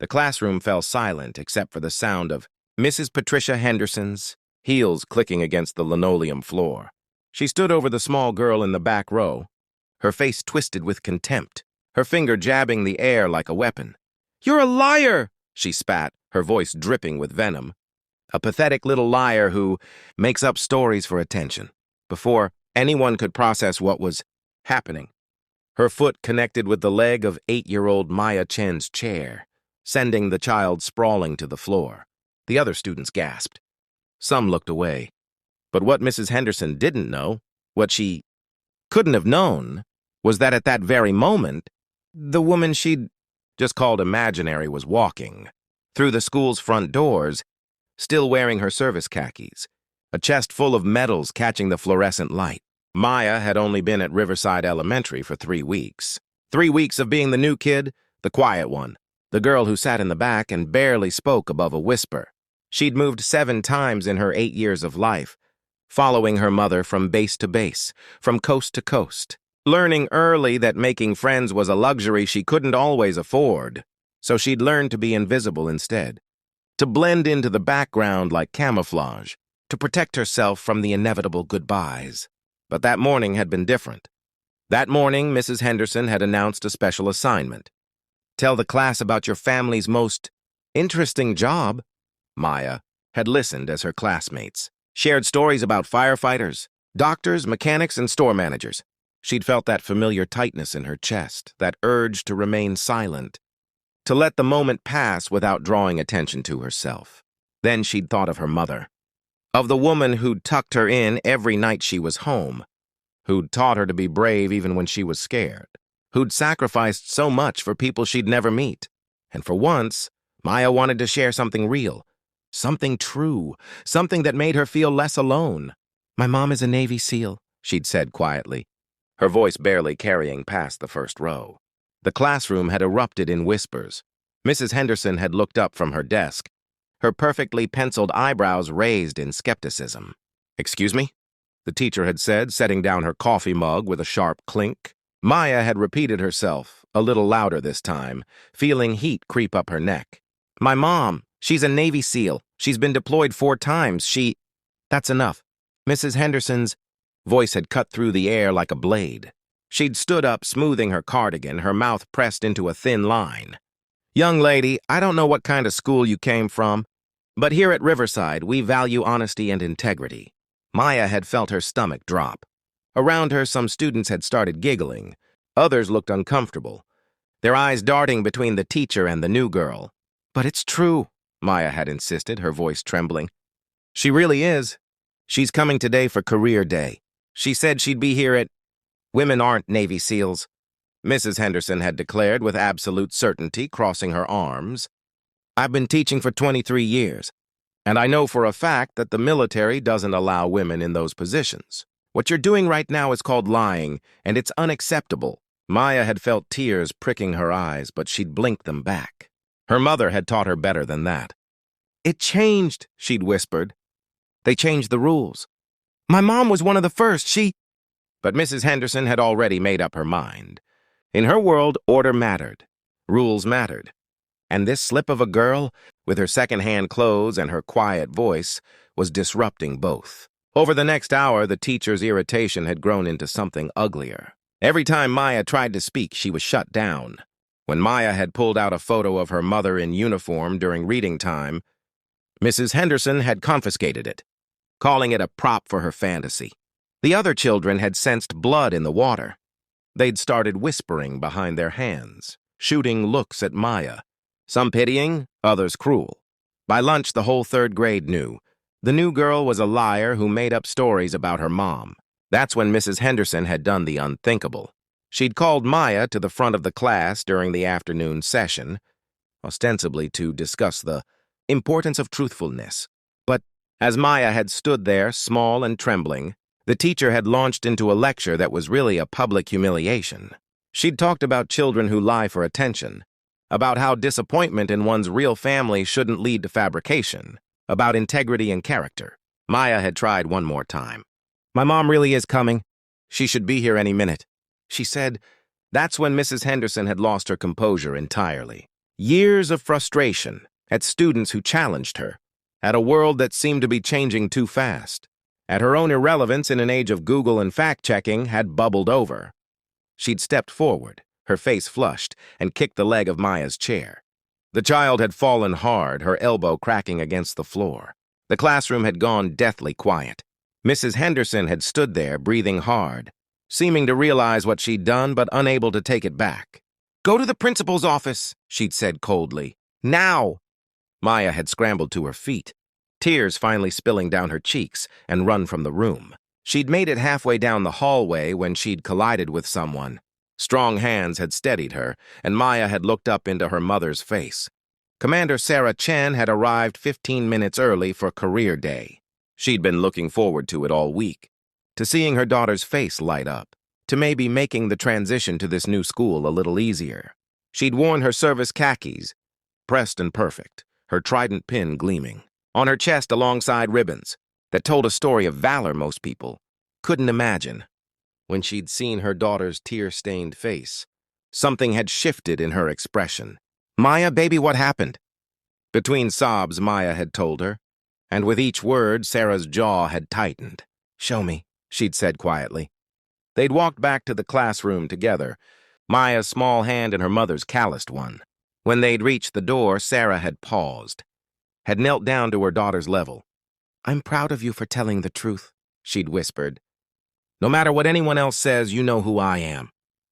The classroom fell silent except for the sound of Mrs. Patricia Henderson's heels clicking against the linoleum floor. She stood over the small girl in the back row, her face twisted with contempt, her finger jabbing the air like a weapon. "You're a liar!" she spat, her voice dripping with venom. A pathetic little liar who makes up stories for attention. Before anyone could process what was happening, her foot connected with the leg of 8-year-old Maya Chen's chair, sending the child sprawling to the floor. The other students gasped. Some looked away. But what Mrs. Henderson didn't know, what she couldn't have known, was that at that very moment, the woman she'd just called imaginary was walking through the school's front doors, still wearing her service khakis, a chest full of medals catching the fluorescent light. Maya had only been at Riverside Elementary for 3 weeks. 3 weeks of being the new kid, the quiet one, the girl who sat in the back and barely spoke above a whisper. She'd moved 7 times in her 8 years of life, following her mother from base to base, from coast to coast, learning early that making friends was a luxury she couldn't always afford, so she'd learned to be invisible instead, to blend into the background like camouflage, to protect herself from the inevitable goodbyes. But that morning had been different. That morning, Mrs. Henderson had announced a special assignment. Tell the class about your family's most interesting job. Maya had listened as her classmates shared stories about firefighters, doctors, mechanics, and store managers. She'd felt that familiar tightness in her chest, that urge to remain silent, to let the moment pass without drawing attention to herself. Then she'd thought of her mother, of the woman who'd tucked her in every night she was home, who'd taught her to be brave even when she was scared, who'd sacrificed so much for people she'd never meet. And for once, Maya wanted to share something real, something true, something that made her feel less alone. "My mom is a Navy SEAL," she'd said quietly, her voice barely carrying past the first row. The classroom had erupted in whispers. Mrs. Henderson had looked up from her desk, her perfectly penciled eyebrows raised in skepticism. "Excuse me?" the teacher had said, setting down her coffee mug with a sharp clink. Maya had repeated herself, a little louder this time, feeling heat creep up her neck. "My mom, she's a Navy SEAL. She's been deployed 4 times. That's enough." Mrs. Henderson's voice had cut through the air like a blade. She'd stood up, smoothing her cardigan, her mouth pressed into a thin line. "Young lady, I don't know what kind of school you came from, but here at Riverside, we value honesty and integrity." Maya had felt her stomach drop. Around her, some students had started giggling. Others looked uncomfortable, their eyes darting between the teacher and the new girl. "But it's true," Maya had insisted, her voice trembling. "She really is. She's coming today for career day. She said she'd be here at—" "Women aren't Navy SEALs," Mrs. Henderson had declared with absolute certainty, crossing her arms. "I've been teaching for 23 years, and I know for a fact that the military doesn't allow women in those positions. What you're doing right now is called lying, and it's unacceptable." Maya had felt tears pricking her eyes, but she'd blinked them back. Her mother had taught her better than that. "It changed," she'd whispered. "They changed the rules. My mom was one of the first. But Mrs. Henderson had already made up her mind. In her world, order mattered. Rules mattered. And this slip of a girl, with her second-hand clothes and her quiet voice, was disrupting both. Over the next hour, the teacher's irritation had grown into something uglier. Every time Maya tried to speak, she was shut down. When Maya had pulled out a photo of her mother in uniform during reading time, Mrs. Henderson had confiscated it, calling it a prop for her fantasy. The other children had sensed blood in the water. They'd started whispering behind their hands, shooting looks at Maya, some pitying, others cruel. By lunch, the whole 3rd grade knew. The new girl was a liar who made up stories about her mom. That's when Mrs. Henderson had done the unthinkable. She'd called Maya to the front of the class during the afternoon session, ostensibly to discuss the importance of truthfulness. But as Maya had stood there, small and trembling, the teacher had launched into a lecture that was really a public humiliation. She'd talked about children who lie for attention, about how disappointment in one's real family shouldn't lead to fabrication, about integrity and character. Maya had tried one more time. "My mom really is coming. She should be here any minute," she said. That's when Mrs. Henderson had lost her composure entirely. Years of frustration at students who challenged her, at a world that seemed to be changing too fast, at her own irrelevance in an age of Google and fact-checking had bubbled over. She'd stepped forward, her face flushed, and kicked the leg of Maya's chair. The child had fallen hard, her elbow cracking against the floor. The classroom had gone deathly quiet. Mrs. Henderson had stood there, breathing hard, seeming to realize what she'd done but unable to take it back. "Go to the principal's office," she'd said coldly. "Now!" Maya had scrambled to her feet, tears finally spilling down her cheeks, and run from the room. She'd made it halfway down the hallway when she'd collided with someone. Strong hands had steadied her, and Maya had looked up into her mother's face. Commander Sarah Chen had arrived 15 minutes early for career day. She'd been looking forward to it all week, to seeing her daughter's face light up, to maybe making the transition to this new school a little easier. She'd worn her service khakis, pressed and perfect, her Trident pin gleaming. On her chest alongside ribbons that told a story of valor most people couldn't imagine. When she'd seen her daughter's tear-stained face, something had shifted in her expression. "Maya, baby, what happened?" Between sobs, Maya had told her, and with each word, Sarah's jaw had tightened. "Show me," she'd said quietly. They'd walked back to the classroom together, Maya's small hand in her mother's calloused one. When they'd reached the door, Sarah had paused, had knelt down to her daughter's level. "I'm proud of you for telling the truth," she'd whispered. "No matter what anyone else says, you know who I am.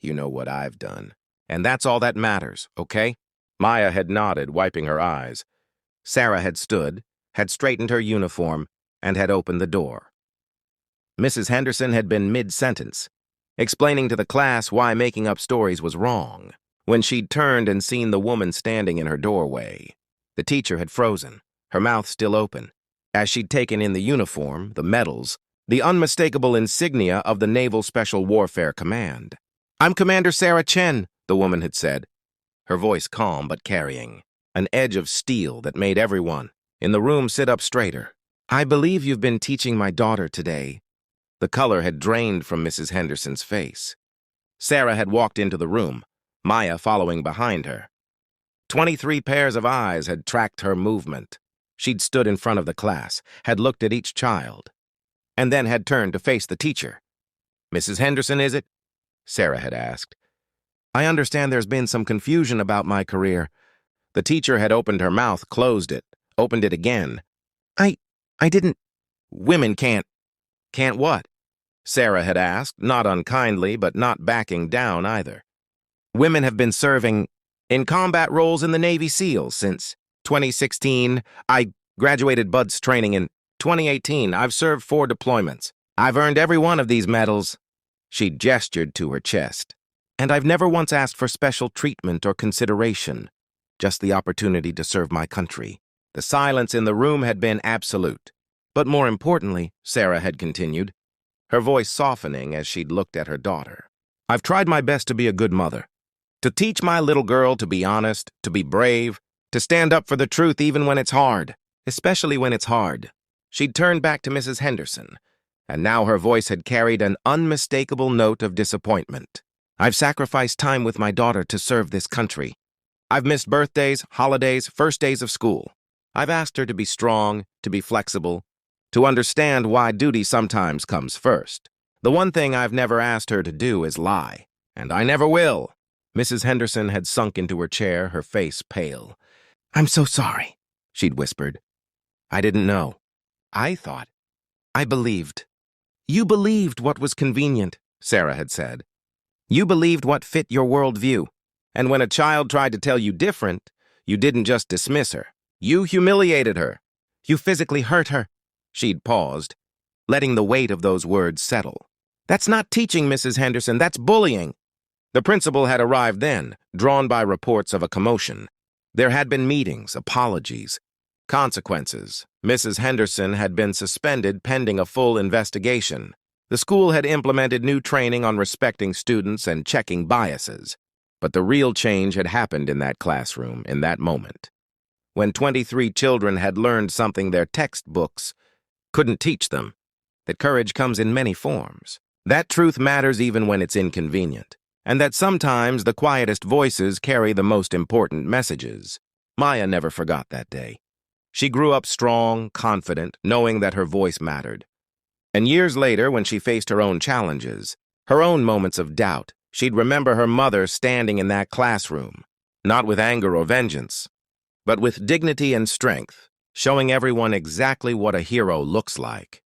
You know what I've done. And that's all that matters, okay?" Maya had nodded, wiping her eyes. Sarah had stood, had straightened her uniform, and had opened the door. Mrs. Henderson had been mid-sentence, explaining to the class why making up stories was wrong, when she'd turned and seen the woman standing in her doorway. The teacher had frozen, her mouth still open, as she'd taken in the uniform, the medals, the unmistakable insignia of the Naval Special Warfare Command. "I'm Commander Sarah Chen," the woman had said, her voice calm but carrying an edge of steel that made everyone in the room sit up straighter. "I believe you've been teaching my daughter today." The color had drained from Mrs. Henderson's face. Sarah had walked into the room, Maya following behind her. 23 pairs of eyes had tracked her movement. She'd stood in front of the class, had looked at each child, and then had turned to face the teacher. "Mrs. Henderson, is it?" Sarah had asked. "I understand there's been some confusion about my career." The teacher had opened her mouth, closed it, opened it again. I didn't. "Women can't." "Can't what?" Sarah had asked, not unkindly, but not backing down either. "Women have been serving in combat roles in the Navy SEALs since 2016. I graduated BUDS training in 2018. I've served 4 deployments. I've earned every one of these medals." She gestured to her chest. "And I've never once asked for special treatment or consideration, just the opportunity to serve my country." The silence in the room had been absolute. But more importantly, Sarah had continued, her voice softening as she'd looked at her daughter, "I've tried my best to be a good mother, to teach my little girl to be honest, to be brave, to stand up for the truth even when it's hard, especially when it's hard." She'd turned back to Mrs. Henderson, and now her voice had carried an unmistakable note of disappointment. "I've sacrificed time with my daughter to serve this country. I've missed birthdays, holidays, first days of school. I've asked her to be strong, to be flexible, to understand why duty sometimes comes first. The one thing I've never asked her to do is lie, and I never will." Mrs. Henderson had sunk into her chair, her face pale. "I'm so sorry," she'd whispered. "I didn't know. I thought. I believed." "You believed what was convenient," Sarah had said. "You believed what fit your worldview. And when a child tried to tell you different, you didn't just dismiss her. You humiliated her. You physically hurt her." She'd paused, letting the weight of those words settle. "That's not teaching, Mrs. Henderson. That's bullying." The principal had arrived then, drawn by reports of a commotion. There had been meetings, apologies, consequences. Mrs. Henderson had been suspended pending a full investigation. The school had implemented new training on respecting students and checking biases. But the real change had happened in that classroom in that moment, when 23 children had learned something their textbooks couldn't teach them, that courage comes in many forms. That truth matters even when it's inconvenient. and that sometimes the quietest voices carry the most important messages. Maya never forgot that day. She grew up strong, confident, knowing that her voice mattered. And years later, when she faced her own challenges, her own moments of doubt, she'd remember her mother standing in that classroom, not with anger or vengeance, but with dignity and strength, showing everyone exactly what a hero looks like.